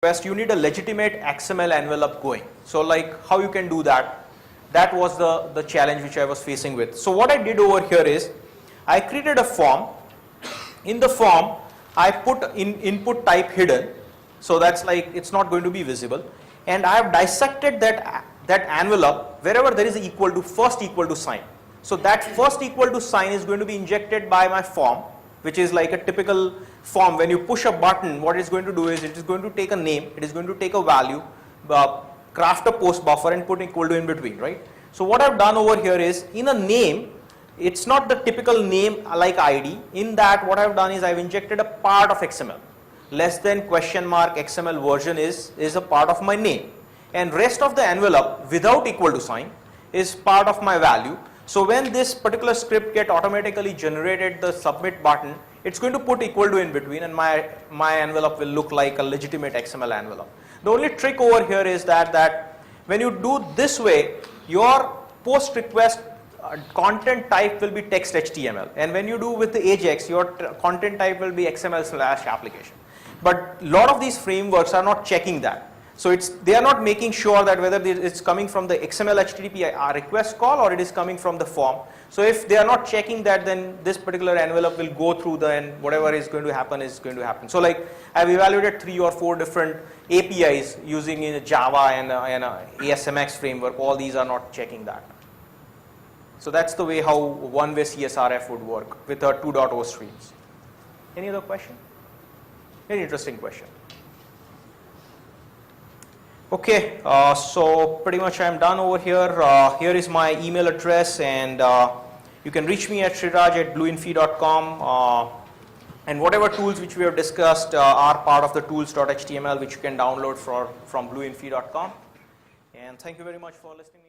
request, you need a legitimate XML envelope going. So like how you can do that? That was the challenge which I was facing with. So what I did over here is I created a form. In the form, I put in input type hidden. So that's like it's not going to be visible. And I have dissected that envelope wherever there is equal to first equal to sign. So that first equal to sign is going to be injected by my form, which is like a typical form. When you push a button, what it's going to do is it is going to take a name, it is going to take a value, craft a post buffer and put equal to in between, right? So what I've done over here is in a name, it's not the typical name like ID. In that, what I've done is I've injected a part of XML. Less than question mark XML version is a part of my name. And rest of the envelope without equal to sign is part of my value. So when this particular script get automatically generated the submit button, it's going to put equal to in between and my envelope will look like a legitimate XML envelope. The only trick over here is that when you do this way, your post request content type will be text HTML, and when you do with the AJAX, your content type will be XML/application. But a lot of these frameworks are not checking that. So they are not making sure that whether it's coming from the XML HTTP request call or it is coming from the form. So if they are not checking that, then this particular envelope will go through and whatever is going to happen is going to happen. So like I've evaluated 3 or 4 different APIs using in Java and ASMX framework. All these are not checking that. So that's the way how one-way CSRF would work with our 2.0 streams. Any other question? Very interesting question. Okay, so pretty much I'm done over here. Here is my email address, and you can reach me at sriraj@blueinfy.com. And whatever tools which we have discussed are part of the tools.html which you can download from blueinfy.com. And thank you very much for listening.